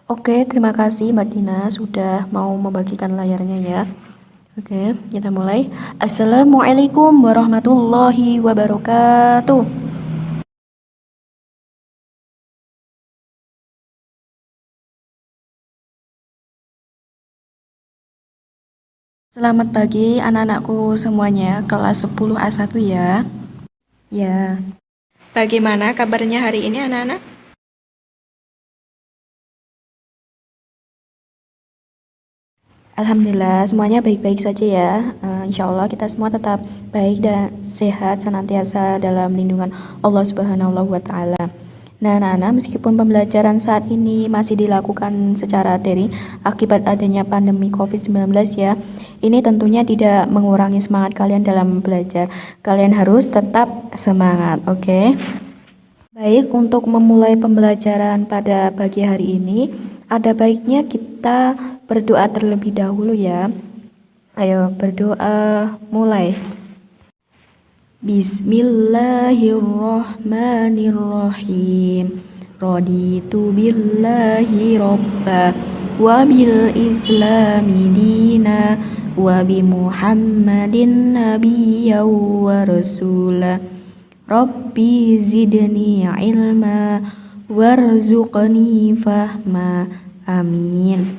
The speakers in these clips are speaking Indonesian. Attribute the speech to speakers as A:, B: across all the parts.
A: Oke, terima kasih Mbak Dina sudah mau membagikan layarnya ya. Oke, kita mulai. Assalamualaikum warahmatullahi wabarakatuh. Selamat pagi anak-anakku semuanya, kelas 10 A1 ya. Ya. Bagaimana kabarnya hari ini anak-anak? Alhamdulillah semuanya baik-baik saja ya. Insya Allah kita semua tetap baik dan sehat senantiasa dalam lindungan Allah Subhanahu wa Ta'ala. Nah, anak-anak, meskipun pembelajaran saat ini masih dilakukan secara daring akibat adanya pandemi COVID-19 ya, ini tentunya tidak mengurangi semangat kalian dalam belajar. Kalian harus tetap semangat, oke? Baik, untuk memulai pembelajaran pada pagi hari ini, ada baiknya kita berdoa terlebih dahulu ya. Ayo berdoa, mulai. Bismillahirrahmanirrahim. Raditu billahi robba wa bil islami dina wa bi muhammadin nabiyya wa rasula. Rabbi zidni ilma warzuqni fahma. Amin.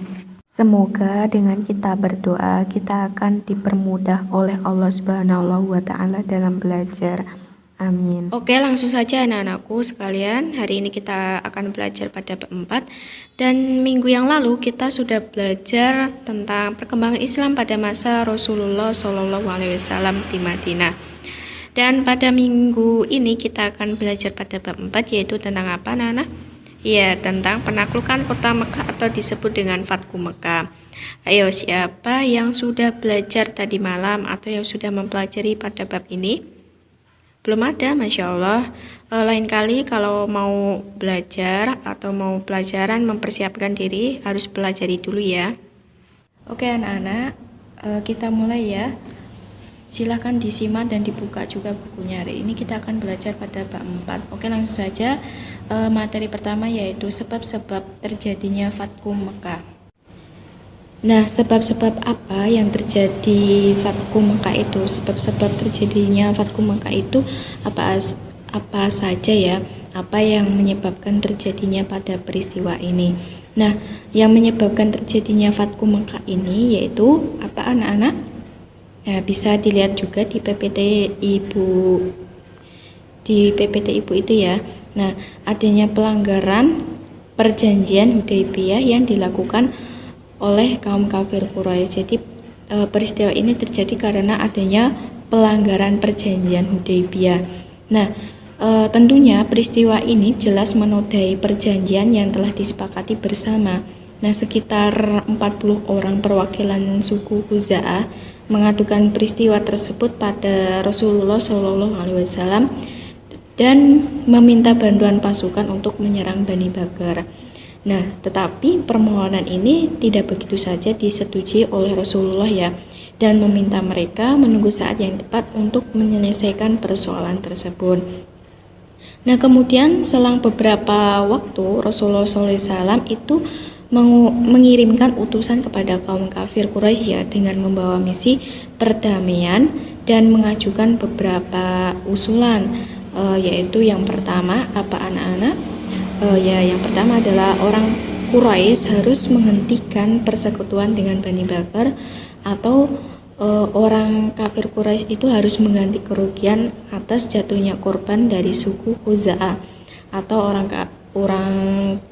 A: Semoga dengan kita berdoa, kita akan dipermudah oleh Allah Subhanahu wa Ta'ala dalam belajar. Amin. Oke, langsung saja anak-anakku sekalian. Hari ini kita akan belajar pada bab 4. Dan minggu yang lalu kita sudah belajar tentang perkembangan Islam pada masa Rasulullah SAW di Madinah. Dan pada minggu ini kita akan belajar pada bab 4, yaitu tentang apa, anak-anak? Ya, tentang penaklukan kota Mekah atau disebut dengan Fatku Mekah. Ayo, siapa yang sudah belajar tadi malam atau yang sudah mempelajari pada bab ini? Belum ada, Masya Allah. Lain kali kalau mau belajar atau mau pelajaran mempersiapkan diri, harus pelajari dulu ya. Oke anak-anak, kita mulai ya. Silahkan disimak dan dibuka juga bukunya. Hari ini kita akan belajar pada bab 4. Oke, langsung saja. Materi pertama yaitu sebab-sebab terjadinya Fatku Mekah. Nah, sebab-sebab apa yang terjadi Fatku Mekah itu? Sebab-sebab terjadinya Fatku Mekah itu apa saja ya? Apa yang menyebabkan terjadinya pada peristiwa ini? Nah, yang menyebabkan terjadinya Fatku Mekah ini yaitu apa anak-anak? Nah, bisa dilihat juga di PPT Ibu itu ya. Nah, adanya pelanggaran perjanjian Hudaybiyah yang dilakukan oleh kaum kafir Quraisy. Jadi peristiwa ini terjadi karena adanya pelanggaran perjanjian Hudaybiyah. Nah, tentunya peristiwa ini jelas menodai perjanjian yang telah disepakati bersama. Nah, sekitar 40 orang perwakilan suku Khuza'ah mengadukan peristiwa tersebut pada Rasulullah SAW dan meminta bantuan pasukan untuk menyerang Bani Bakar. Nah, tetapi permohonan ini tidak begitu saja disetujui oleh Rasulullah ya, dan meminta mereka menunggu saat yang tepat untuk menyelesaikan persoalan tersebut. Nah, kemudian selang beberapa waktu Rasulullah SAW itu mengirimkan utusan kepada kaum kafir Quraisy ya, dengan membawa misi perdamaian dan mengajukan beberapa usulan, yaitu yang pertama apa anak-anak? Yang pertama adalah orang Quraisy harus menghentikan persekutuan dengan Bani Bakar, atau orang kafir Quraisy itu harus mengganti kerugian atas jatuhnya korban dari suku Khuza'ah, atau orang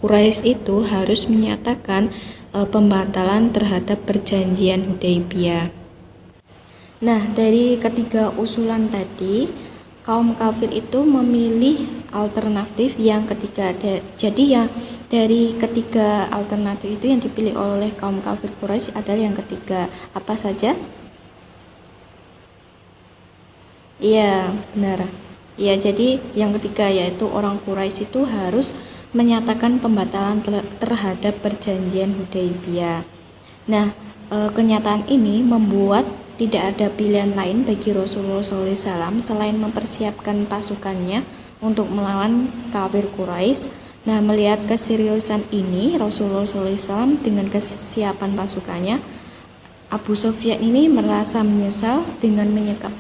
A: Quraisy itu harus menyatakan pembatalan terhadap perjanjian Hudaybiyah. Nah, dari ketiga usulan tadi, kaum kafir itu memilih alternatif yang ketiga. Jadi ya, dari ketiga alternatif itu yang dipilih oleh kaum kafir Quraisy adalah yang ketiga. Apa saja? Iya, benar. Ya, jadi yang ketiga yaitu orang Quraisy itu harus menyatakan pembatalan terhadap perjanjian Hudaybiyah. Nah, kenyataan ini membuat tidak ada pilihan lain bagi Rasulullah SAW selain mempersiapkan pasukannya untuk melawan kafir Quraisy Nah, melihat keseriusan ini Rasulullah SAW dengan kesiapan pasukannya, Abu Sufyan ini merasa menyesal dengan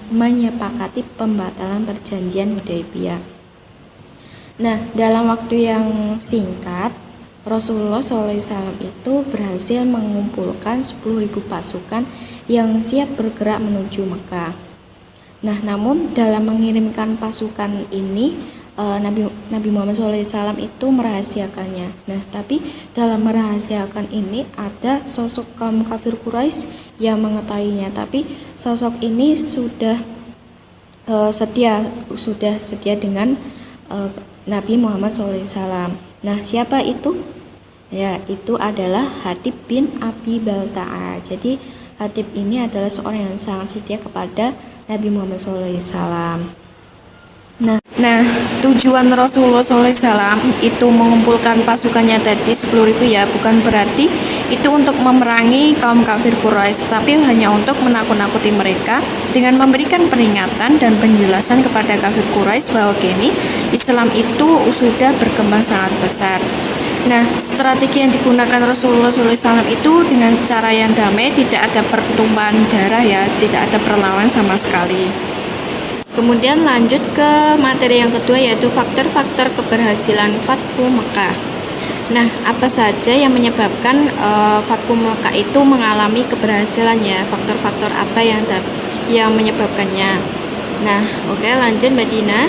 A: menyepakati pembatalan perjanjian Hudaybiyah. Nah, dalam waktu yang singkat Rasulullah SAW itu berhasil mengumpulkan 10.000 pasukan yang siap bergerak menuju Mekah. Nah, namun dalam mengirimkan pasukan ini Nabi Muhammad SAW itu merahasiakannya. Nah, tapi dalam merahasiakan ini ada sosok kaum kafir Quraisy yang mengetahuinya. Tapi sosok ini sudah setia dengan Nabi Muhammad SAW. Nah, siapa itu? Ya, itu adalah Hatib bin Abi Balta'a. Jadi Hatib ini adalah seorang yang sangat setia kepada Nabi Muhammad SAW. Nah, tujuan Rasulullah SAW itu mengumpulkan pasukannya tadi 10.000 ya, bukan berarti itu untuk memerangi kaum kafir Quraisy, tapi hanya untuk menakut-nakuti mereka dengan memberikan peringatan dan penjelasan kepada kafir Quraisy bahwa kini Islam itu sudah berkembang sangat besar. Nah, strategi yang digunakan Rasulullah SAW itu dengan cara yang damai, tidak ada pertumpahan darah ya, tidak ada perlawanan sama sekali. Kemudian lanjut ke materi yang kedua, yaitu faktor-faktor keberhasilan Fathu Mekah. Nah, apa saja yang menyebabkan Fathu Mekah itu mengalami keberhasilannya? Faktor-faktor apa yang menyebabkannya? Nah, oke, lanjut Mbak Dina.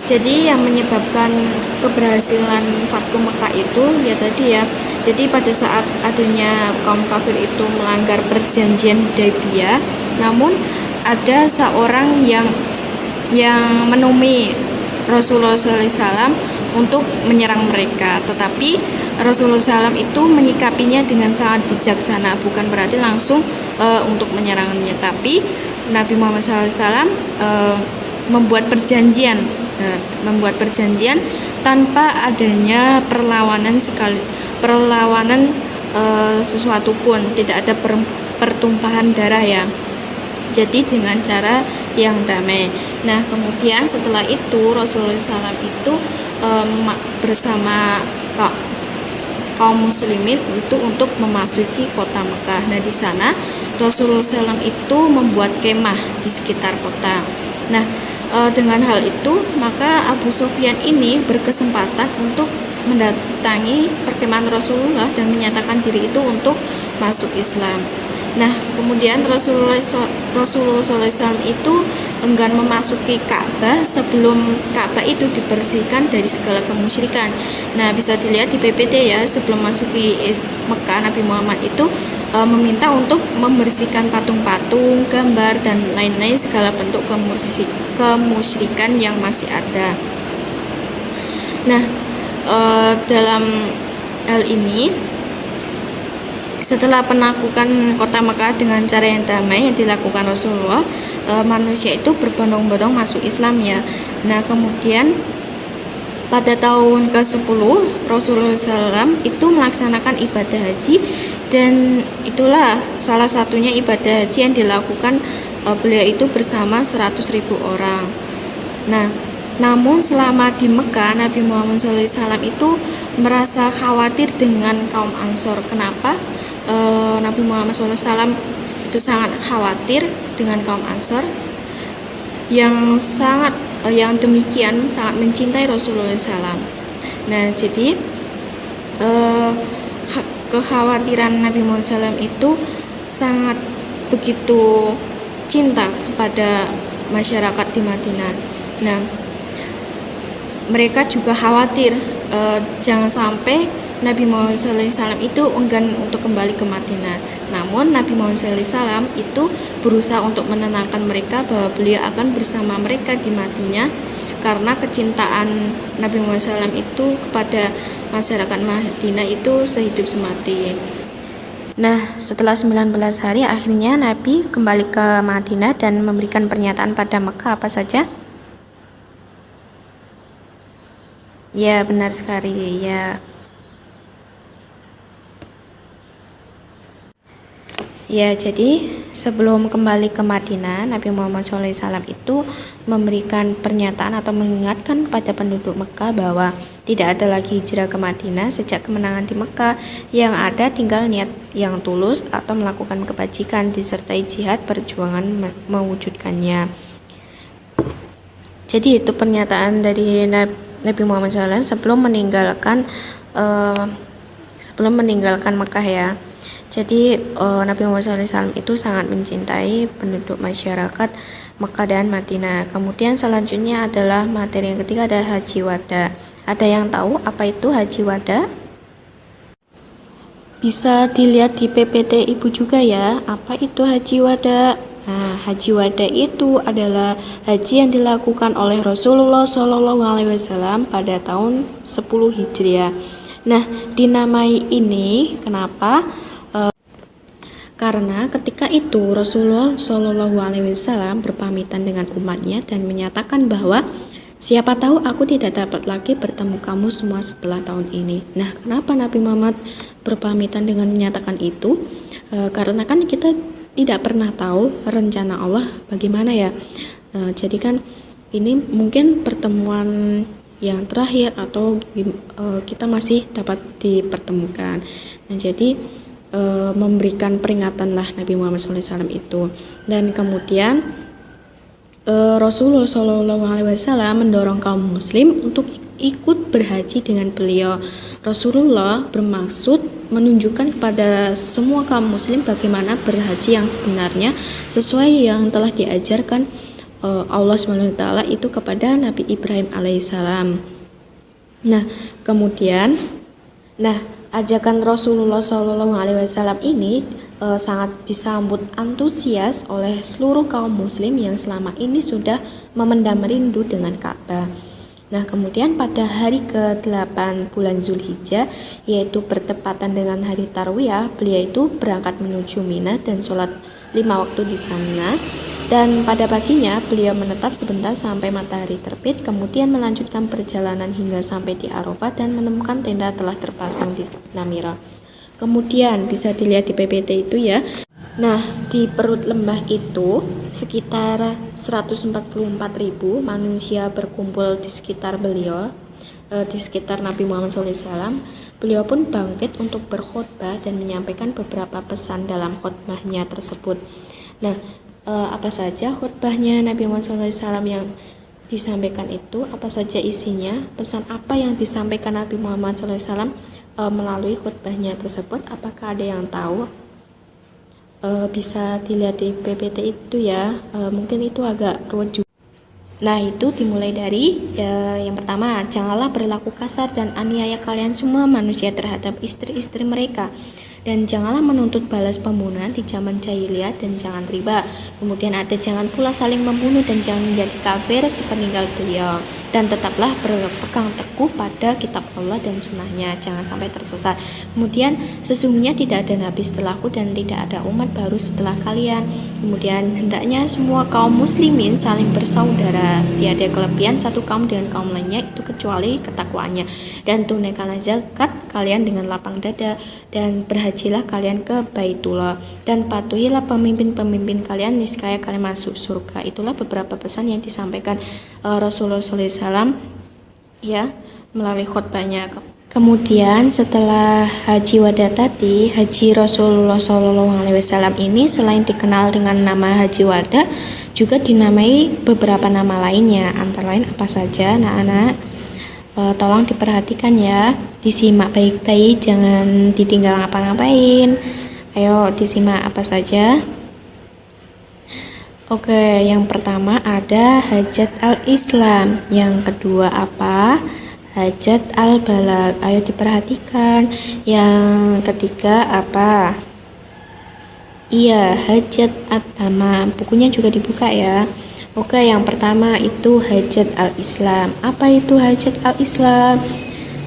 A: Jadi yang menyebabkan keberhasilan Fathu Mekah itu ya tadi ya. Jadi pada saat adanya kaum kafir itu melanggar perjanjian Hudaybiyah, namun ada seorang yang menemui Rasulullah SAW untuk menyerang mereka, tetapi Rasulullah SAW itu menyikapinya dengan sangat bijaksana, bukan berarti langsung untuk menyerangnya, tapi Nabi Muhammad SAW membuat perjanjian tanpa adanya perlawanan sesuatu pun, tidak ada pertumpahan darah ya. Jadi dengan cara yang damai. Nah, kemudian setelah itu Rasulullah SAW itu bersama kaum muslimin itu untuk memasuki kota Mekah. Nah, di sana Rasulullah SAW itu membuat kemah di sekitar kota. Nah, dengan hal itu maka Abu Sufyan ini berkesempatan untuk mendatangi perkemahan Rasulullah dan menyatakan diri itu untuk masuk Islam. Nah, kemudian Rasulullah SAW itu enggan memasuki Ka'bah sebelum Ka'bah itu dibersihkan dari segala kemusyrikan. Nah, bisa dilihat di PPT ya, sebelum masuki Mekah Nabi Muhammad itu meminta untuk membersihkan patung-patung, gambar dan lain-lain segala bentuk kemusyrikan yang masih ada. Nah, dalam hal ini setelah penaklukan kota Mekah dengan cara yang damai yang dilakukan Rasulullah, manusia itu berbondong-bondong masuk Islam ya. Nah, kemudian pada tahun ke-10 Rasulullah SAW itu melaksanakan ibadah haji, dan itulah salah satunya ibadah haji yang dilakukan beliau itu bersama 100.000 orang. Nah, namun selama di Mekah Nabi Muhammad SAW itu merasa khawatir dengan kaum Ansor. Kenapa? Nabi Muhammad SAW itu sangat khawatir dengan kaum Ansor yang demikian sangat mencintai Rasulullah SAW. Nah, jadi kekhawatiran Nabi Muhammad SAW itu sangat begitu cinta kepada masyarakat di Madinah. Nah, mereka juga khawatir jangan sampai Nabi Muhammad SAW itu enggan untuk kembali ke Madinah. Namun Nabi Muhammad SAW itu berusaha untuk menenangkan mereka bahwa beliau akan bersama mereka di Madinah, karena kecintaan Nabi Muhammad SAW itu kepada masyarakat Madinah itu sehidup semati. Nah, setelah 19 hari akhirnya Nabi kembali ke Madinah dan memberikan pernyataan pada Mekah. Apa saja? Ya, benar sekali ya. Ya, jadi sebelum kembali ke Madinah, Nabi Muhammad SAW itu memberikan pernyataan atau mengingatkan kepada penduduk Mekah bahwa tidak ada lagi hijrah ke Madinah sejak kemenangan di Mekah, yang ada tinggal niat yang tulus atau melakukan kebajikan disertai jihad perjuangan mewujudkannya. Jadi itu pernyataan dari Nabi Muhammad SAW sebelum meninggalkan Mekah ya. Jadi Nabi Muhammad SAW itu sangat mencintai penduduk masyarakat Mekah dan Madinah. Kemudian selanjutnya adalah materi yang ketiga, ada Haji Wada. Ada yang tahu apa itu Haji Wada? Bisa dilihat di PPT Ibu juga ya, apa itu Haji Wada? Nah, Haji Wada itu adalah haji yang dilakukan oleh Rasulullah SAW pada tahun 10 Hijriah. Nah, dinamai ini kenapa? Karena ketika itu Rasulullah SAW berpamitan dengan umatnya dan menyatakan bahwa siapa tahu aku tidak dapat lagi bertemu kamu semua setelah tahun ini. Nah, kenapa Nabi Muhammad berpamitan dengan menyatakan itu? Karena kan kita tidak pernah tahu rencana Allah bagaimana ya. Jadi kan ini mungkin pertemuan yang terakhir atau kita masih dapat dipertemukan. Nah, jadi memberikan peringatan lah Nabi Muhammad SAW itu. Dan kemudian Rasulullah SAW mendorong kaum muslim untuk ikut berhaji dengan beliau. Rasulullah bermaksud menunjukkan kepada semua kaum muslim bagaimana berhaji yang sebenarnya sesuai yang telah diajarkan Allah SWT itu kepada Nabi Ibrahim alaihissalam. Nah, kemudian ajakan Rasulullah SAW ini sangat disambut antusias oleh seluruh kaum muslim yang selama ini sudah memendam rindu dengan Ka'bah. Nah, kemudian pada hari ke-8 bulan Zulhijjah, yaitu bertepatan dengan hari Tarwiyah, beliau itu berangkat menuju Mina dan sholat 5 waktu di sana. Dan pada paginya beliau menetap sebentar sampai matahari terbit, kemudian melanjutkan perjalanan hingga sampai di Arafah dan menemukan tenda telah terpasang di Namira. Kemudian bisa dilihat di PPT itu ya. Nah, di perut lembah itu sekitar 144.000 manusia berkumpul di sekitar beliau, di sekitar Nabi Muhammad SAW. Beliau pun bangkit untuk berkhutbah dan menyampaikan beberapa pesan dalam khutbahnya tersebut. Nah, apa saja khutbahnya Nabi Muhammad SAW yang disampaikan itu, apa saja isinya, pesan apa yang disampaikan Nabi Muhammad SAW melalui khutbahnya tersebut, apakah ada yang tahu? Bisa dilihat di PPT itu ya, mungkin itu agak ruwet juga. Nah, itu dimulai dari yang pertama, janganlah berlaku kasar dan aniaya kalian semua manusia terhadap istri-istri mereka, dan janganlah menuntut balas pembunuhan di zaman jahiliyah, dan jangan riba. Kemudian ada jangan pula saling membunuh dan jangan menjadi kafir sepeninggal beliau, dan tetaplah berpegang teguh pada kitab Allah dan sunnahnya, jangan sampai tersesat. Kemudian sesungguhnya tidak ada nabi setelahku dan tidak ada umat baru setelah kalian. Kemudian hendaknya semua kaum muslimin saling bersaudara, tiada kelebihan satu kaum dengan kaum lainnya itu kecuali ketakwaannya, dan tunaikanlah zakat kalian dengan lapang dada, dan berhajilah kalian ke Baitullah, dan patuhilah pemimpin-pemimpin kalian, niscaya kalian masuk surga. Itulah beberapa pesan yang disampaikan Rasulullah SAW ya melalui khutbahnya. Kemudian setelah Haji Wada tadi, Haji Rasulullah SAW ini selain dikenal dengan nama Haji Wada, juga dinamai beberapa nama lainnya. Antara lain apa saja, anak-anak? Tolong diperhatikan ya, disimak baik-baik, jangan ditinggal ngapa-ngapain. Ayo disimak apa saja. Oke, yang pertama ada Hajat al-Islam. Yang kedua apa? Hajat al-Balag. Ayo diperhatikan. Yang ketiga apa? Iya, Hajat at-Tamam. Bukunya juga dibuka ya. Oke, yang pertama itu Hajat al-Islam. Apa itu Hajat al-Islam?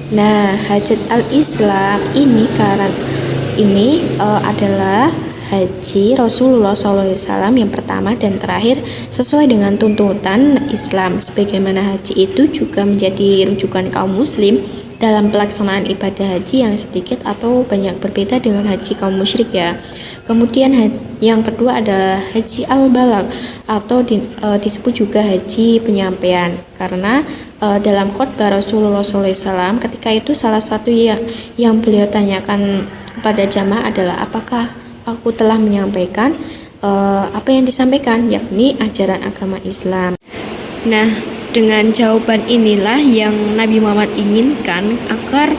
A: Nah, Hajat al-Islam ini adalah haji Rasulullah SAW yang pertama dan terakhir sesuai dengan tuntutan Islam. Sebagaimana haji itu juga menjadi rujukan kaum muslim dalam pelaksanaan ibadah haji yang sedikit atau banyak berbeda dengan haji kaum musyrik ya. Kemudian yang kedua adalah haji al-balag atau disebut juga haji penyampaian, karena dalam khutbah Rasulullah SAW ketika itu salah satu yang beliau tanyakan kepada jamaah adalah apakah aku telah menyampaikan apa yang disampaikan, yakni ajaran agama Islam. Nah, dengan jawaban inilah yang Nabi Muhammad inginkan agar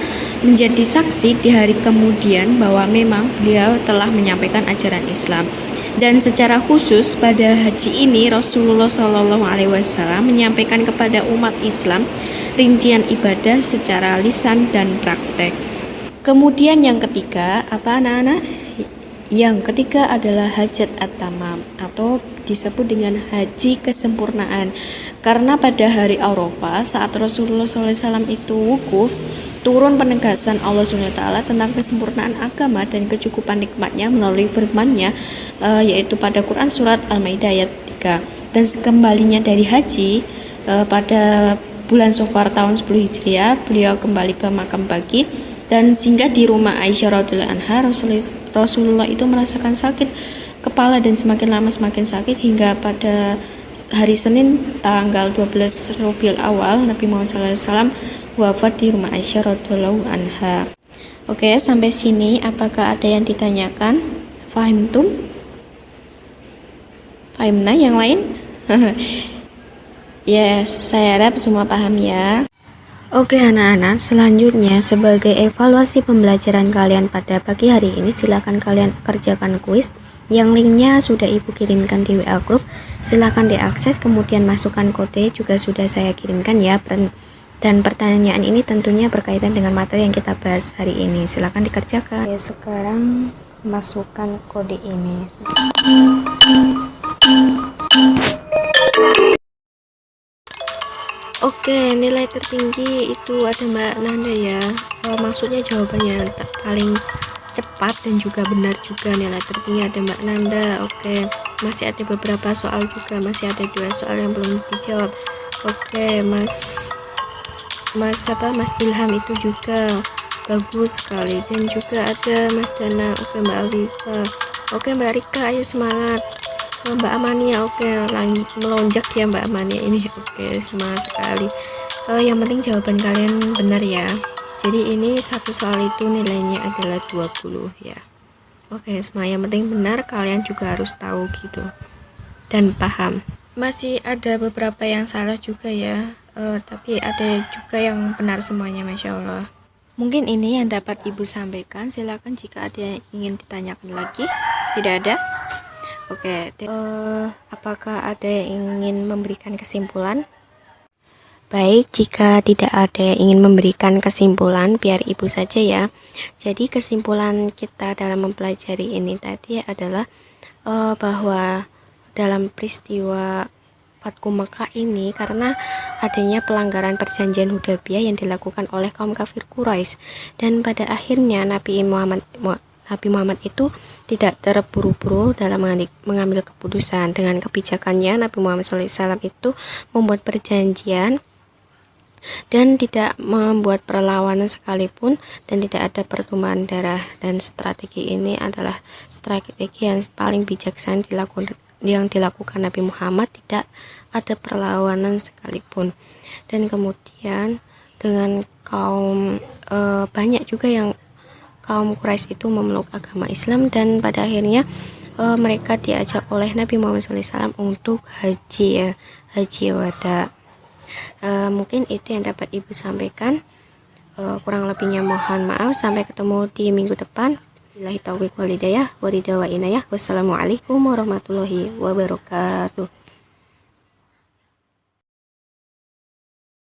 A: menjadi saksi di hari kemudian bahwa memang beliau telah menyampaikan ajaran Islam. Dan secara khusus pada haji ini Rasulullah SAW menyampaikan kepada umat Islam rincian ibadah secara lisan dan praktek. Kemudian yang ketiga, apa anak-anak? Yang ketiga adalah hajat at-tamam atau disebut dengan haji kesempurnaan, karena pada hari Arafah saat Rasulullah SAW itu wukuf, turun penegasan Allah SWT tentang kesempurnaan agama dan kecukupan nikmatnya melalui firman-Nya, yaitu pada Quran surat Al-Maidah ayat 3. Dan sekembalinya dari haji pada bulan Safar tahun 10 Hijriah, beliau kembali ke makam Baqi dan singgah di rumah Aisyah radhiyallahu anha. Rasulullah itu merasakan sakit kepala dan semakin lama semakin sakit hingga pada hari Senin tanggal 12 Rabiul Awal Nabi Muhammad SAW wafat di rumah Aisyah radhiyallahu anha. Oke, sampai sini apakah ada yang ditanyakan? Fahimtum? Fahimna yang lain? Yes, saya harap semua paham ya. Oke anak-anak, selanjutnya sebagai evaluasi pembelajaran kalian pada pagi hari ini, silakan kalian kerjakan kuis yang linknya sudah ibu kirimkan di WA group. Silakan diakses, kemudian masukkan kode juga sudah saya kirimkan ya. Dan pertanyaan ini tentunya berkaitan dengan materi yang kita bahas hari ini. Silakan dikerjakan. Oke, sekarang masukkan kode ini. Oke, nilai tertinggi itu ada Mbak Nanda ya. Maksudnya jawabannya paling cepat dan juga benar juga, nilai tertinggi ada Mbak Nanda. Oke, masih ada beberapa soal juga, masih ada 2 soal yang belum dijawab. Oke, Mas Ilham itu juga bagus sekali, dan juga ada Mas Dana. Oke, Mbak Alifa. Oke, Mbak Rika, ayo semangat. Mbak Amania, oke, melonjak ya Mbak Amania ini. Oke, semangat sekali. Yang penting jawaban kalian benar ya. Jadi ini satu soal itu nilainya adalah 20 ya. Oke, semua yang penting benar, kalian juga harus tahu gitu dan paham. Masih ada beberapa yang salah juga ya, tapi ada juga yang benar semuanya, Masya Allah. Mungkin ini yang dapat ibu sampaikan. Silakan jika ada yang ingin ditanyakan lagi. Tidak ada? Oke, apakah ada yang ingin memberikan kesimpulan? Baik, jika tidak ada yang ingin memberikan kesimpulan, biar ibu saja ya. Jadi kesimpulan kita dalam mempelajari ini tadi adalah bahwa dalam peristiwa Fathu Mekah ini, karena adanya pelanggaran perjanjian Hudaybiyah yang dilakukan oleh kaum kafir Quraisy, dan pada akhirnya Nabi Muhammad itu tidak terburu-buru dalam mengambil keputusan. Dengan kebijakannya, Nabi Muhammad SAW itu membuat perjanjian dan tidak membuat perlawanan sekalipun, dan tidak ada pertumpahan darah. Dan strategi ini adalah strategi yang paling bijaksana yang dilakukan Nabi Muhammad, tidak ada perlawanan sekalipun. Dan kemudian dengan banyak juga yang kaum Quraisy itu memeluk agama Islam, dan pada akhirnya mereka diajak oleh Nabi Muhammad SAW untuk haji ya, haji wada. Mungkin itu yang dapat ibu sampaikan. Kurang lebihnya mohon maaf. Sampai ketemu di minggu depan. Billahi taufiq wal hidayah wa ridha wa inayah. Wassalamualaikum warahmatullahi wabarakatuh.